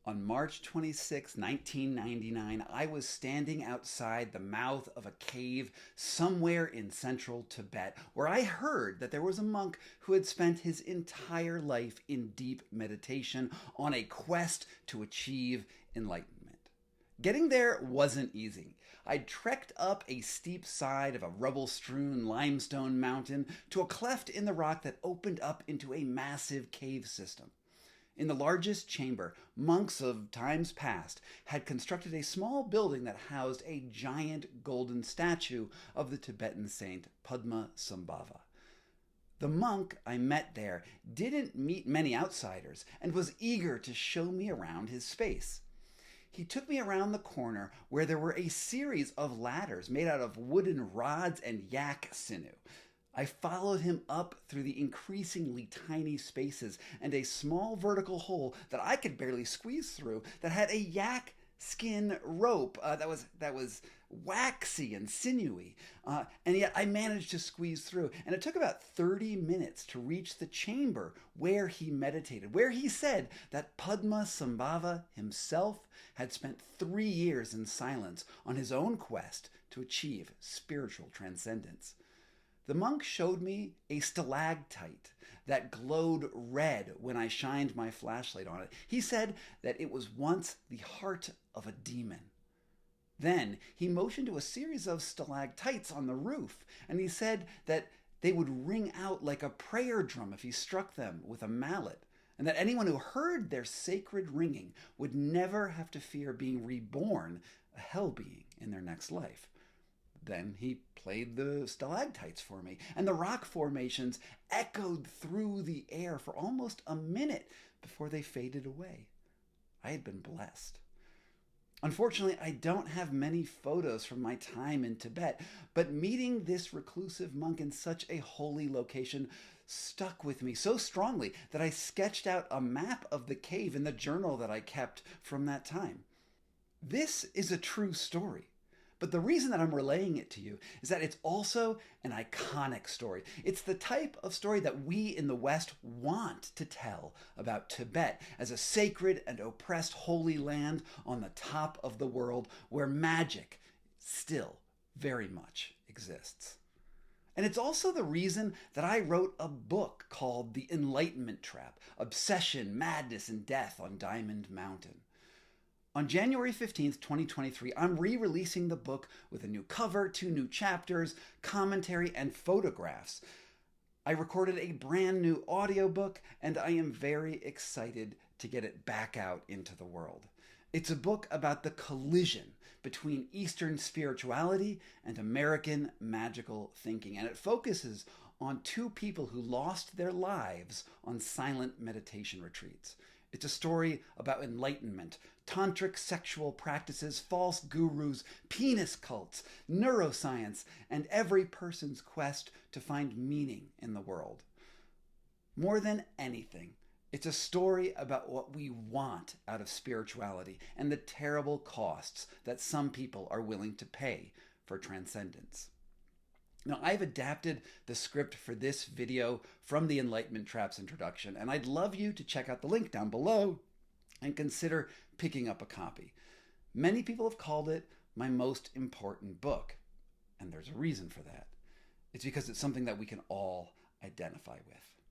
On March 26, 1999, I was standing outside the mouth of a cave somewhere in central Tibet, where I heard that there was a monk who had spent his entire life in deep meditation on a quest to achieve enlightenment. Getting there wasn't easy. I'd trekked up a steep side of a rubble-strewn limestone mountain to a cleft in the rock that opened up into a massive cave system. In the largest chamber, monks of times past had constructed a small building that housed a giant golden statue of the Tibetan saint Padmasambhava. The monk I met there didn't meet many outsiders and was eager to show me around his space. He took me around the corner where there were a series of ladders made out of wooden rods and yak sinew. I followed him up through the increasingly tiny spaces and a small vertical hole that I could barely squeeze through that had a yak skin rope that was waxy and sinewy, and yet I managed to squeeze through. And it took about 30 minutes to reach the chamber where he meditated, where he said that Padmasambhava himself had spent 3 years in silence on his own quest to achieve spiritual transcendence. The monk showed me a stalactite that glowed red when I shined my flashlight on it. He said that it was once the heart of a demon. Then he motioned to a series of stalactites on the roof, and he said that they would ring out like a prayer drum if he struck them with a mallet, and that anyone who heard their sacred ringing would never have to fear being reborn a hell being in their next life. Then he played the stalactites for me, and the rock formations echoed through the air for almost a minute before they faded away. I had been blessed. Unfortunately, I don't have many photos from my time in Tibet, but meeting this reclusive monk in such a holy location stuck with me so strongly that I sketched out a map of the cave in the journal that I kept from that time. This is a true story. But the reason that I'm relaying it to you is that it's also an iconic story. It's the type of story that we in the West want to tell about Tibet as a sacred and oppressed holy land on the top of the world where magic still very much exists. And it's also the reason that I wrote a book called The Enlightenment Trap: Obsession, Madness, and Death on Diamond Mountain. On January 15th, 2023, I'm re-releasing the book with a new cover, 2 new chapters, commentary, and photographs. I recorded a brand new audiobook, and I am very excited to get it back out into the world. It's a book about the collision between Eastern spirituality and American magical thinking, and it focuses on 2 people who lost their lives on silent meditation retreats. It's a story about enlightenment, tantric sexual practices, false gurus, penis cults, neuroscience, and every person's quest to find meaning in the world. More than anything, it's a story about what we want out of spirituality and the terrible costs that some people are willing to pay for transcendence. Now, I've adapted the script for this video from the Enlightenment Trap's introduction, and I'd love you to check out the link down below and consider picking up a copy. Many people have called it my most important book, and there's a reason for that. It's because it's something that we can all identify with.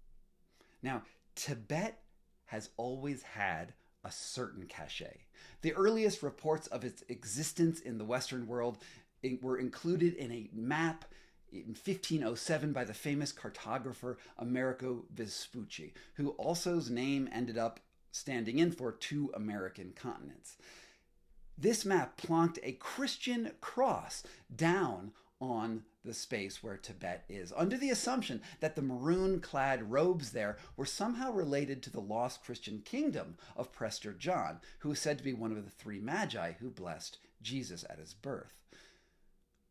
Now, Tibet has always had a certain cachet. The earliest reports of its existence in the Western world were included in a map in 1507 by the famous cartographer Amerigo Vespucci, who also's name ended up standing in for 2 American continents. This map plonked a Christian cross down on the space where Tibet is, under the assumption that the maroon-clad robes there were somehow related to the lost Christian kingdom of Prester John, who is said to be one of the 3 magi who blessed Jesus at his birth.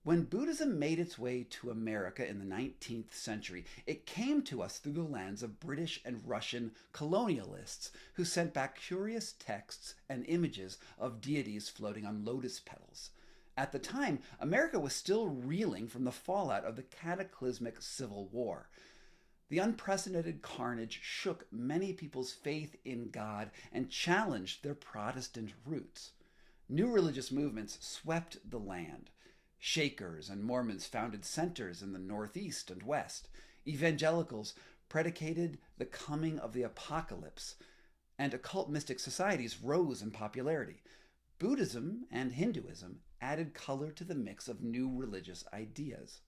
When Buddhism made its way to America in the 19th century, it came to us through the lens of British and Russian colonialists who sent back curious texts and images of deities floating on lotus petals. At the time, America was still reeling from the fallout of the cataclysmic Civil War. The unprecedented carnage shook many people's faith in God and challenged their Protestant roots. New religious movements swept the land. Shakers and Mormons founded centers in the Northeast and West. Evangelicals predicated the coming of the apocalypse, and occult mystic societies rose in popularity. Buddhism and Hinduism added color to the mix of new religious ideas.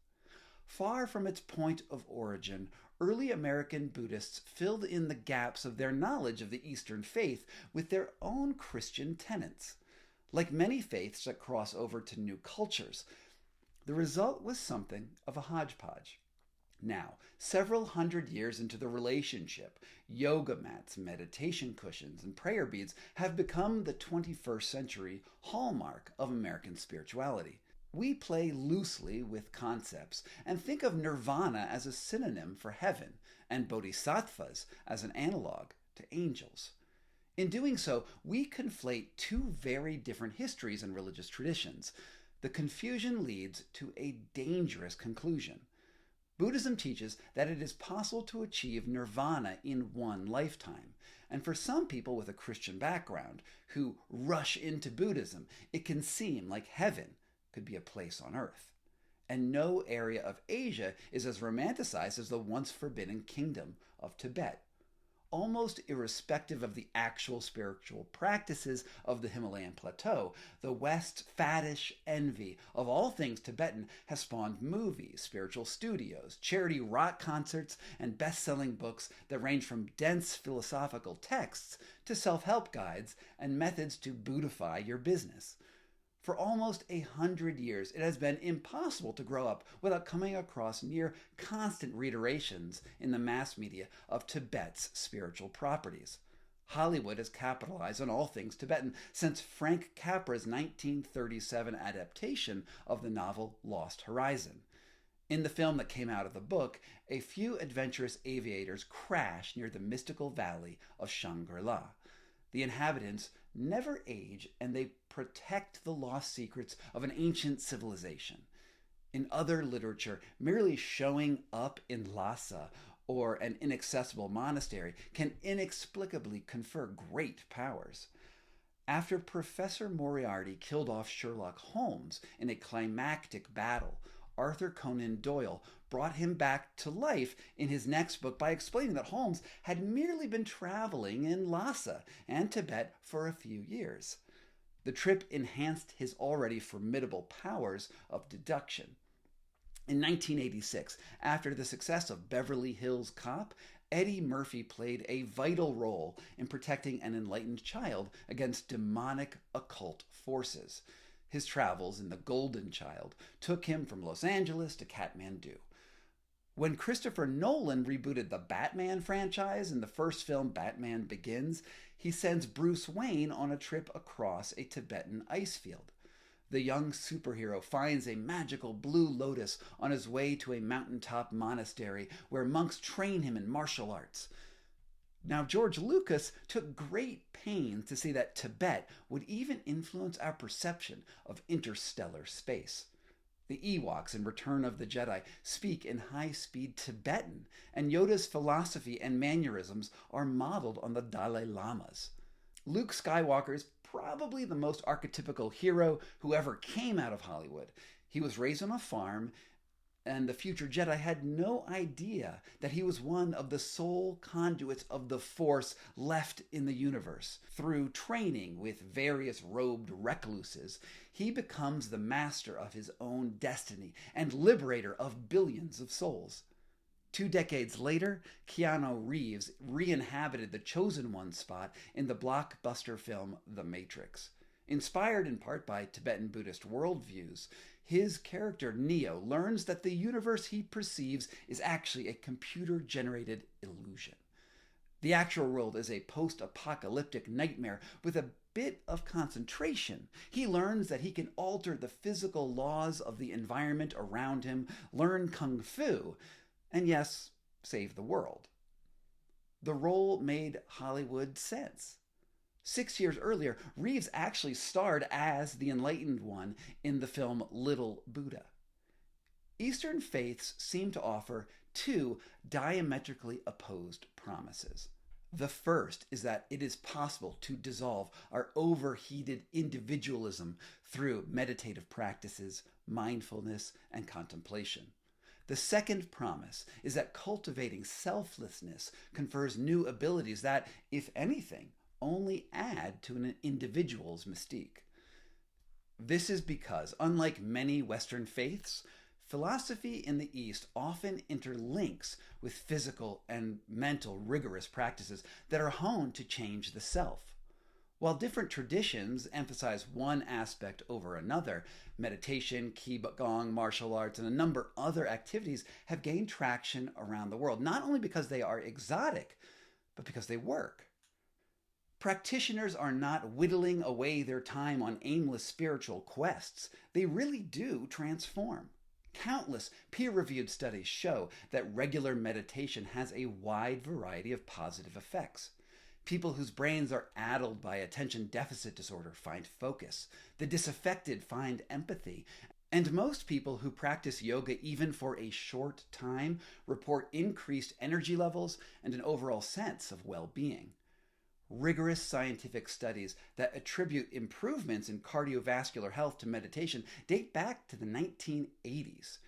Far from its point of origin, early American Buddhists filled in the gaps of their knowledge of the Eastern faith with their own Christian tenets. Like many faiths that cross over to new cultures, the result was something of a hodgepodge. Now, several hundred years into the relationship, yoga mats, meditation cushions, and prayer beads have become the 21st century hallmark of American spirituality. We play loosely with concepts and think of nirvana as a synonym for heaven and bodhisattvas as an analog to angels. In doing so, we conflate two very different histories and religious traditions. The confusion leads to a dangerous conclusion. Buddhism teaches that it is possible to achieve nirvana in one lifetime. And for some people with a Christian background who rush into Buddhism, it can seem like heaven could be a place on earth. And no area of Asia is as romanticized as the once forbidden kingdom of Tibet. Almost irrespective of the actual spiritual practices of the Himalayan plateau, the West's faddish envy of all things Tibetan has spawned movies, spiritual studios, charity rock concerts, and best-selling books that range from dense philosophical texts to self-help guides and methods to Buddhify your business. For almost 100 years, it has been impossible to grow up without coming across near constant reiterations in the mass media of Tibet's spiritual properties. Hollywood has capitalized on all things Tibetan since Frank Capra's 1937 adaptation of the novel Lost Horizon. In the film that came out of the book, a few adventurous aviators crash near the mystical valley of Shangri-La. The inhabitants never age, and they protect the lost secrets of an ancient civilization. In other literature, merely showing up in Lhasa or an inaccessible monastery can inexplicably confer great powers. After Professor Moriarty killed off Sherlock Holmes in a climactic battle, Arthur Conan Doyle brought him back to life in his next book by explaining that Holmes had merely been traveling in Lhasa and Tibet for a few years. The trip enhanced his already formidable powers of deduction. In 1986, after the success of Beverly Hills Cop, Eddie Murphy played a vital role in protecting an enlightened child against demonic occult forces. His travels in The Golden Child took him from Los Angeles to Kathmandu. When Christopher Nolan rebooted the Batman franchise in the first film Batman Begins, he sends Bruce Wayne on a trip across a Tibetan ice field. The young superhero finds a magical blue lotus on his way to a mountaintop monastery where monks train him in martial arts. Now, George Lucas took great pains to see that Tibet would even influence our perception of interstellar space. The Ewoks in Return of the Jedi speak in high-speed Tibetan, and Yoda's philosophy and mannerisms are modeled on the Dalai Lama's. Luke Skywalker is probably the most archetypical hero who ever came out of Hollywood. He was raised on a farm, and the future Jedi had no idea that he was one of the sole conduits of the Force left in the universe. Through training with various robed recluses, he becomes the master of his own destiny and liberator of billions of souls. 2 decades later, Keanu Reeves re-inhabited the Chosen One spot in the blockbuster film The Matrix. Inspired in part by Tibetan Buddhist worldviews, his character Neo learns that the universe he perceives is actually a computer-generated illusion. The actual world is a post-apocalyptic nightmare with a bit of concentration. He learns that he can alter the physical laws of the environment around him, learn kung fu, and yes, save the world. The role made Hollywood sense. 6 years earlier, Reeves actually starred as the Enlightened One in the film Little Buddha. Eastern faiths seem to offer two diametrically opposed promises. The first is that it is possible to dissolve our overheated individualism through meditative practices, mindfulness, and contemplation. The second promise is that cultivating selflessness confers new abilities that, if anything, only add to an individual's mystique. This is because, unlike many Western faiths, philosophy in the East often interlinks with physical and mental rigorous practices that are honed to change the self. While different traditions emphasize one aspect over another, meditation, qigong, martial arts, and a number of other activities have gained traction around the world, not only because they are exotic, but because they work. Practitioners are not whittling away their time on aimless spiritual quests. They really do transform. Countless peer-reviewed studies show that regular meditation has a wide variety of positive effects. People whose brains are addled by attention deficit disorder find focus. The disaffected find empathy. And most people who practice yoga even for a short time report increased energy levels and an overall sense of well-being. Rigorous scientific studies that attribute improvements in cardiovascular health to meditation date back to the 1980s.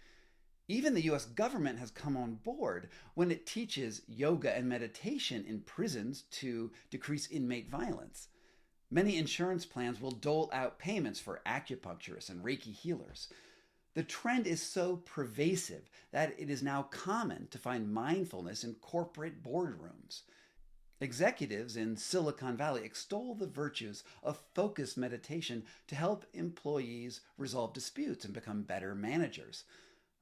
Even the US government has come on board when it teaches yoga and meditation in prisons to decrease inmate violence. Many insurance plans will dole out payments for acupuncturists and Reiki healers. The trend is so pervasive that it is now common to find mindfulness in corporate boardrooms. Executives in Silicon Valley extol the virtues of focused meditation to help employees resolve disputes and become better managers.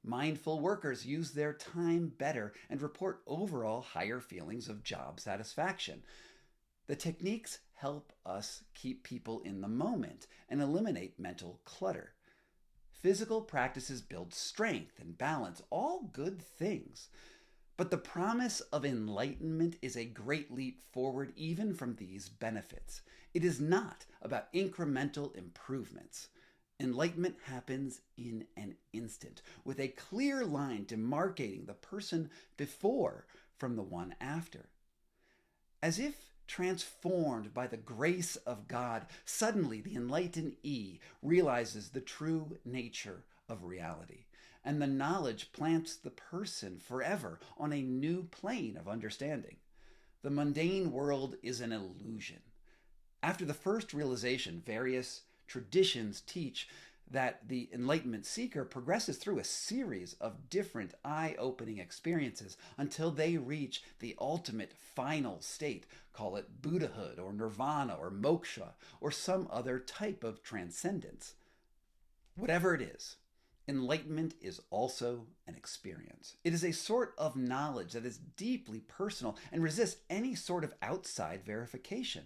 Mindful workers use their time better and report overall higher feelings of job satisfaction. The techniques help us keep people in the moment and eliminate mental clutter. Physical practices build strength and balance, all good things. But the promise of enlightenment is a great leap forward even from these benefits. It is not about incremental improvements. Enlightenment happens in an instant, with a clear line demarcating the person before from the one after. As if transformed by the grace of God, suddenly the enlightened E realizes the true nature of reality, and the knowledge plants the person forever on a new plane of understanding. The mundane world is an illusion. After the first realization, various traditions teach that the enlightenment seeker progresses through a series of different eye-opening experiences until they reach the ultimate final state, call it Buddhahood or nirvana or moksha or some other type of transcendence. Whatever it is, enlightenment is also an experience. It is a sort of knowledge that is deeply personal and resists any sort of outside verification.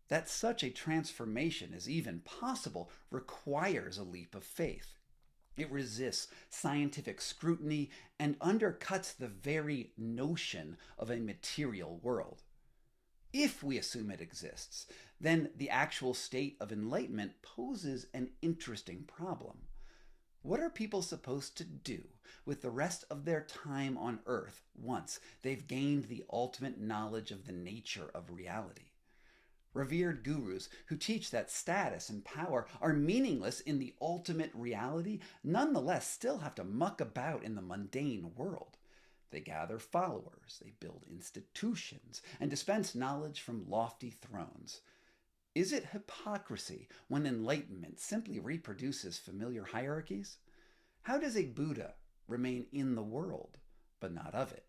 That such a transformation is even possible requires a leap of faith. It resists scientific scrutiny and undercuts the very notion of a material world. If we assume it exists, then the actual state of enlightenment poses an interesting problem. What are people supposed to do with the rest of their time on Earth once they've gained the ultimate knowledge of the nature of reality? Revered gurus who teach that status and power are meaningless in the ultimate reality nonetheless still have to muck about in the mundane world. They gather followers, they build institutions, and dispense knowledge from lofty thrones. Is it hypocrisy when enlightenment simply reproduces familiar hierarchies? How does a Buddha remain in the world, but not of it?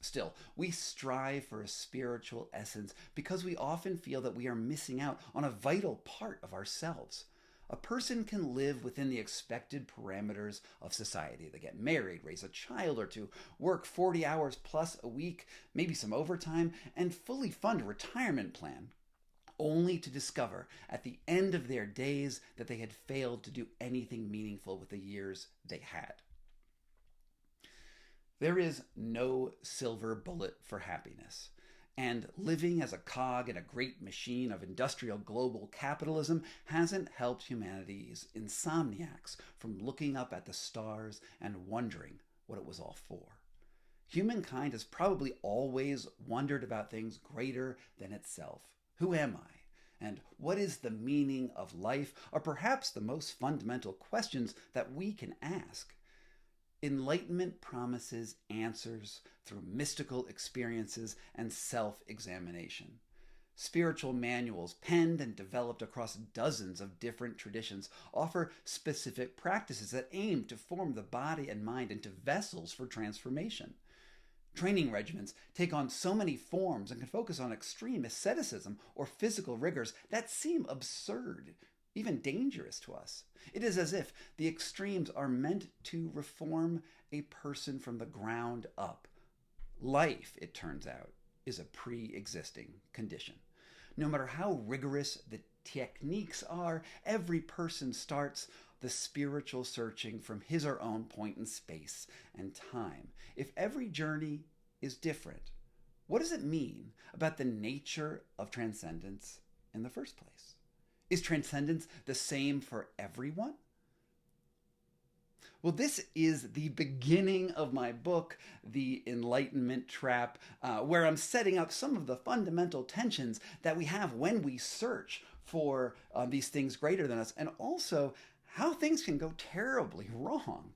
Still, we strive for a spiritual essence because we often feel that we are missing out on a vital part of ourselves. A person can live within the expected parameters of society. They get married, raise a child or two, work 40 hours plus a week, maybe some overtime, and fully fund a retirement plan, only to discover at the end of their days that they had failed to do anything meaningful with the years they had. There is no silver bullet for happiness, and living as a cog in a great machine of industrial global capitalism hasn't helped humanity's insomniacs from looking up at the stars and wondering what it was all for. Humankind has probably always wondered about things greater than itself. Who am I? And what is the meaning of life? Are perhaps the most fundamental questions that we can ask. Enlightenment promises answers through mystical experiences and self-examination. Spiritual manuals, penned and developed across dozens of different traditions, offer specific practices that aim to form the body and mind into vessels for transformation. Training regimens take on so many forms and can focus on extreme asceticism or physical rigors that seem absurd, even dangerous to us. It is as if the extremes are meant to reform a person from the ground up. Life, it turns out, is a pre-existing condition. No matter how rigorous the techniques are, every person starts the spiritual searching from his or her own point in space and time. If every journey is different, what does it mean about the nature of transcendence in the first place? Is transcendence the same for everyone? Well, this is the beginning of my book, The Enlightenment Trap, where I'm setting up some of the fundamental tensions that we have when we search for these things greater than us, and also how things can go terribly wrong.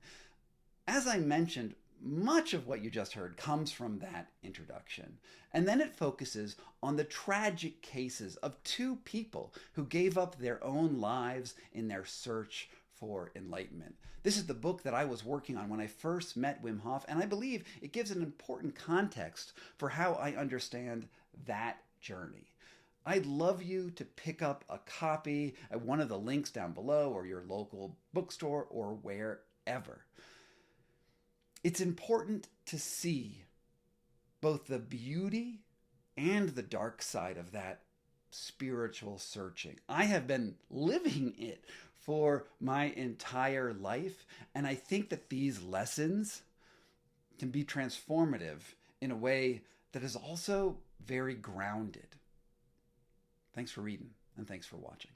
As I mentioned, much of what you just heard comes from that introduction. And then it focuses on the tragic cases of two people who gave up their own lives in their search for enlightenment. This is the book that I was working on when I first met Wim Hof, and I believe it gives an important context for how I understand that journey. I'd love you to pick up a copy at one of the links down below, or your local bookstore, or wherever. It's important to see both the beauty and the dark side of that spiritual searching. I have been living it for my entire life, and I think that these lessons can be transformative in a way that is also very grounded. Thanks for reading, and thanks for watching.